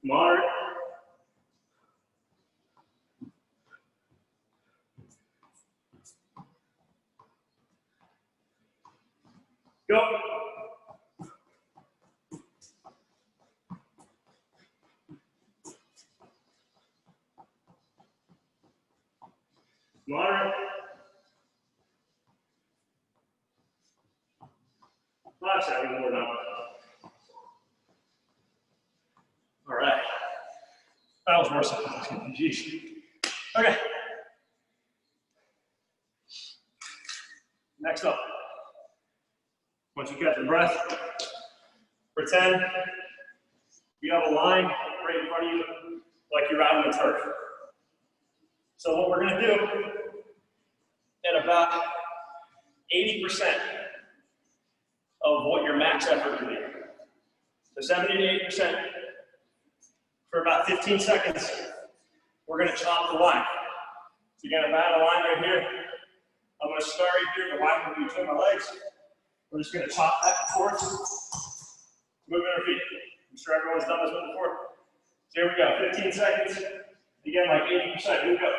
Moderate. Go. Moderate. Last second more now. All right. That was worse. Jeez. Okay. Next up. Once you catch your breath, pretend you have a line right in front of you like you're out on the turf. So what we're going to do at about 80% of what your max effort can be. So 70 to 80% for about 15 seconds, we're going to chop the line. So you're going to bat a line right here. I'm going to start right here, the line will be between my legs. We're just going to chop back and forth, moving our feet. I'm sure everyone's done this one before. So here we go, 15 seconds. Again, like 80%. Here we go.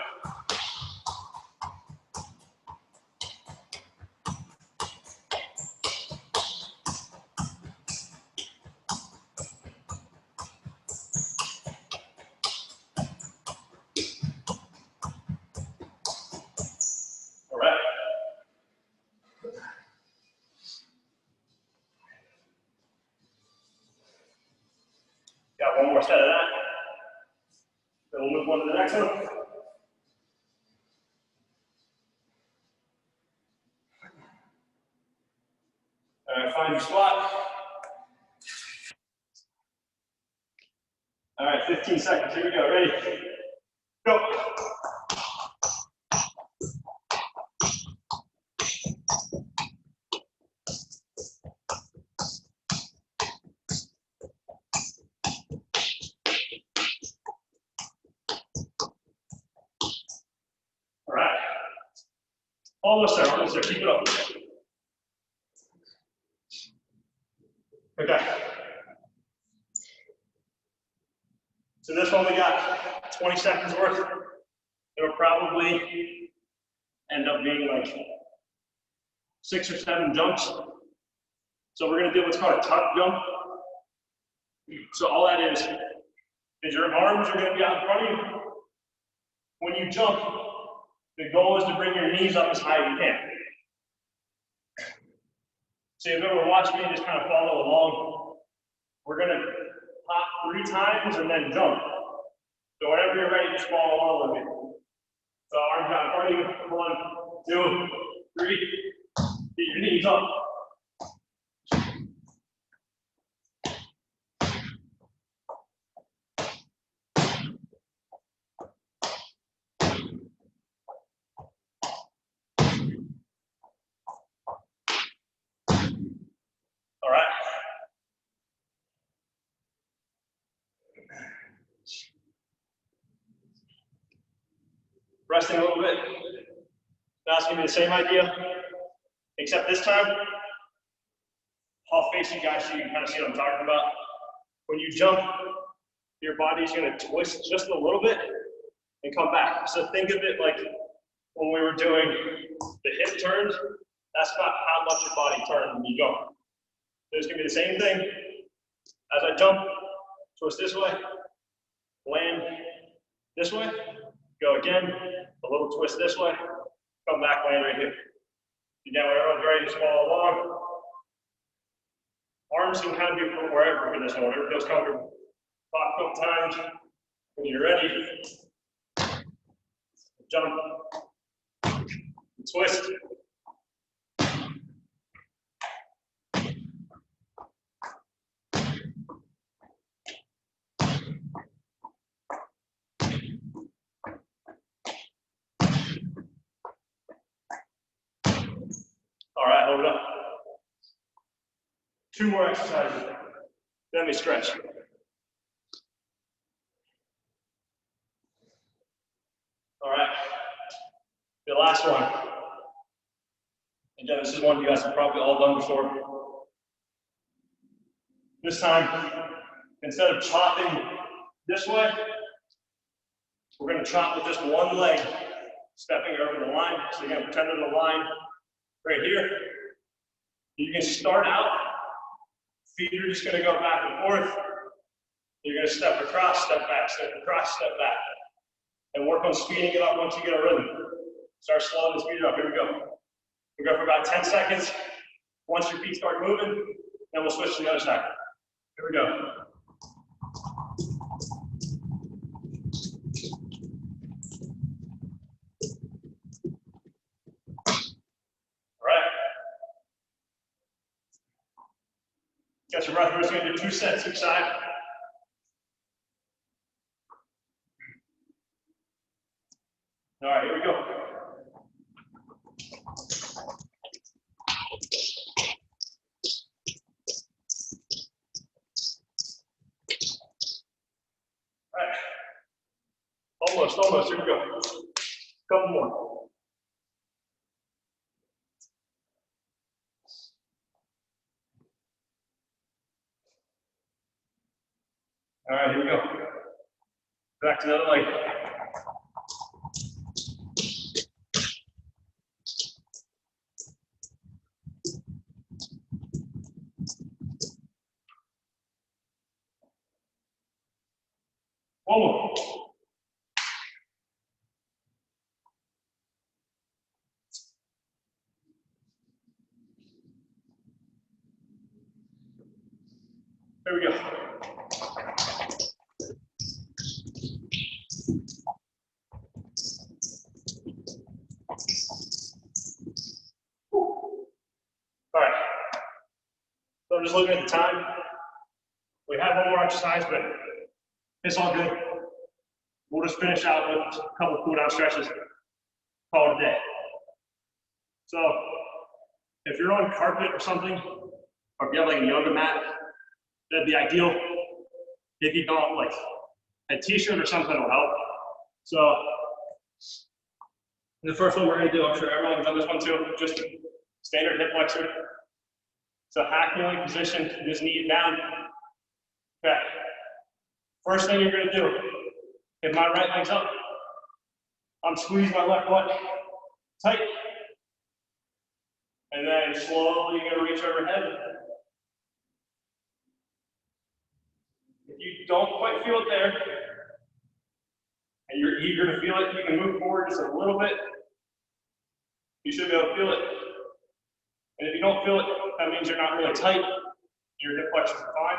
All right. Got one more set of that. Then we'll move on to the next one. All right, find your squat. All right, 15 seconds. Here we go. Ready? Go. All right. Almost there. Almost there. Keep it up. Okay. So this one we got 20 seconds worth. It'll probably end up being like 6 or 7 jumps. So we're going to do what's called a tuck jump. So all that is your arms are going to be out in front of you. When you jump, the goal is to bring your knees up as high as you can. So if you ever watch me, just kind of follow along. We're going to hop 3 times and then jump. So whenever you're ready, just follow along with me. So arms out in front of you. 1, 2, 3. Get your knees up. All right. Resting a little bit. Now it's going to be the same idea, except this time, I'll face you guys so you can kind of see what I'm talking about. When you jump, your body's going to twist just a little bit and come back. So think of it like when we were doing the hip turns, that's about how much your body turns when you jump. So it's going to be the same thing. As I jump, twist this way, land this way, go again, a little twist this way, come back, land right here. Again, when everyone's ready, just follow along. Arms can kind of be from wherever for this one, whatever feels comfortable. Pop a couple times. When you're ready, jump, twist. All right, hold it up. 2 more exercises. Then we stretch. All right. The last one. Again, this is one you guys have probably all done before. This time, instead of chopping this way, we're going to chop with just one leg, stepping over the line. So again, pretend there's a line right here. You can start out, feet are just gonna go back and forth. You're gonna step across, step back, step across, step back. And work on speeding it up once you get a rhythm. Start slow and speed it up, here we go. We go for about 10 seconds. Once your feet start moving, then we'll switch to the other side. Here we go. Catch your breath. We're just going to do 2 sets each side. All right, here we go. All right. Almost. Here we go. Couple more. All right, here we go. Back to the other leg. One more. There we go. All right. So I'm just looking at the time. We have one more exercise, but it's all good. We'll just finish out with a couple cool down stretches. Call it a day. So if you're on carpet or something, or if you have like a yoga mat, that'd be ideal. If you don't, like a t-shirt or something will help. So the first one we're gonna do, I'm sure everyone's done this one too, just standard hip flexor. So hack kneeling position, just knee it down. Okay. First thing you're gonna do, if my right leg's up, I'm squeezing my left foot tight. And then slowly you're gonna reach overhead. If you don't quite feel it there, and you're eager to feel it, you can move forward just a little bit. You should be able to feel it. And if you don't feel it, that means you're not really tight. Your hip flexors are fine.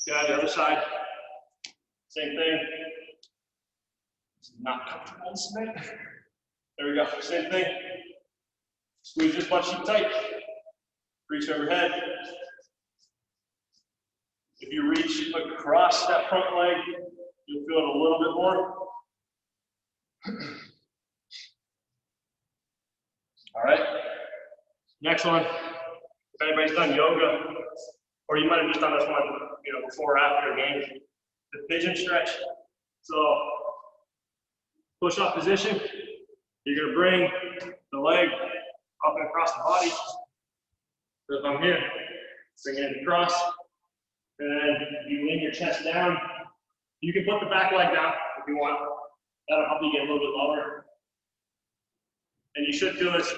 Get on the other side. Same thing. Not comfortable in cement. There we go. Same thing. Squeeze this butt cheek tight. Reach overhead. If you reach across that front leg, you'll feel it a little bit more. All right. Next one. If anybody's done yoga, or you might have just done this one, before or after a game, the pigeon stretch. So push up position. You're gonna bring the leg up and across the body. So if I'm here, bring it across, and then you lean your chest down. You can put the back leg down if you want. That'll help you get a little bit lower. And you should feel this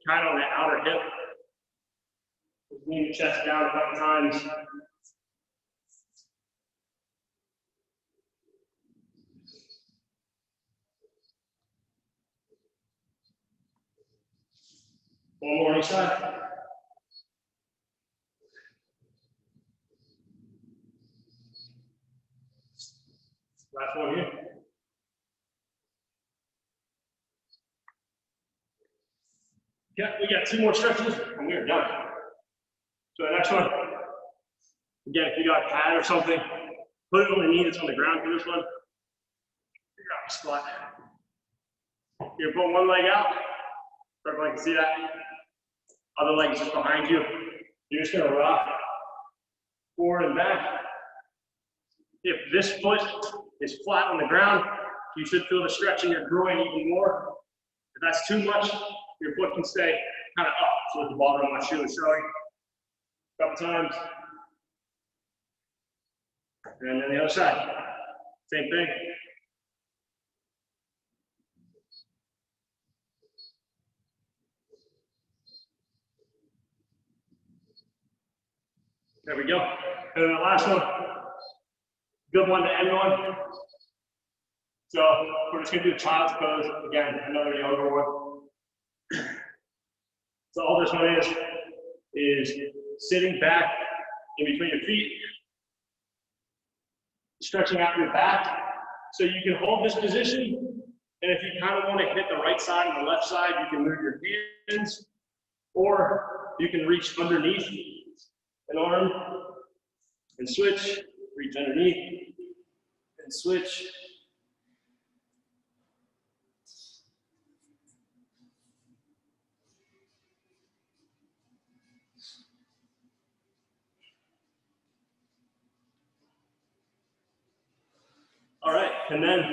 kind of on the outer hip. Just lean your chest down a couple times. One more on each side. Last one here. Okay, we got 2 more stretches and we are done. So the next one, again, if you got a pad or something, put it on the knee that's on the ground for this one. Figure out the squat. You're gonna put one leg out, so everyone can see that. Other leg is just behind you. You're just gonna rock forward and back. If this foot is flat on the ground, you should feel the stretch in your groin even more. If that's too much, your foot can stay kind of up, so the bottom of my shoe is showing. A couple times. And then the other side, same thing. There we go. And then the last one, good one to end on. So we're just gonna do the child's pose. Again, another yoga one. So all this one is sitting back in between your feet, stretching out your back. So you can hold this position, and if you kind of want to hit the right side and the left side, you can move your hands, or you can reach underneath an arm and switch, reach underneath and switch. All right, and then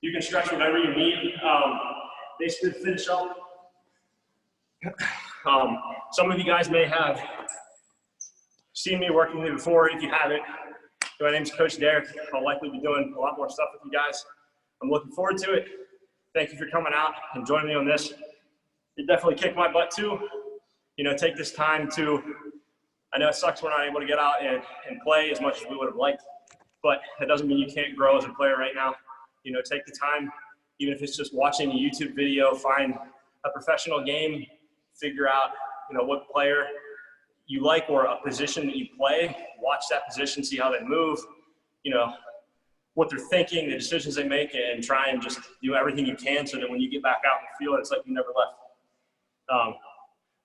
you can stretch whatever you need. Basically, to finish up. Some of you guys may have seen me working with me before. If you haven't, my name's Coach Derek. I'll likely be doing a lot more stuff with you guys. I'm looking forward to it. Thank you for coming out and joining me on this. It definitely kicked my butt too. You know, take this time to, I know it sucks we're not able to get out and play as much as we would have liked, but that doesn't mean you can't grow as a player right now. You know, take the time, even if it's just watching a YouTube video, find a professional game, figure out, you know, what player you like or a position that you play, watch that position, see how they move, you know, what they're thinking, the decisions they make, and try and just do everything you can so that when you get back out in the field, it's like you never left.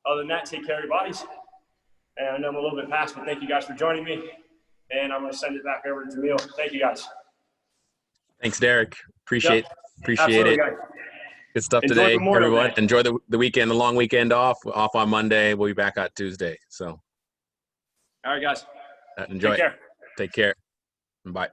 Other than that, take care of your bodies. And I know I'm a little bit past, but thank you guys for joining me. And I'm going to send it back over to Jamil. Thank you, guys. Thanks, Derek. Appreciate Absolutely, it. guys. Good stuff Enjoy today, Memorial everyone. Day. Enjoy the weekend, the long weekend off on Monday. We'll be back on Tuesday. So, All right, guys. enjoy. Take care. Take care. Bye.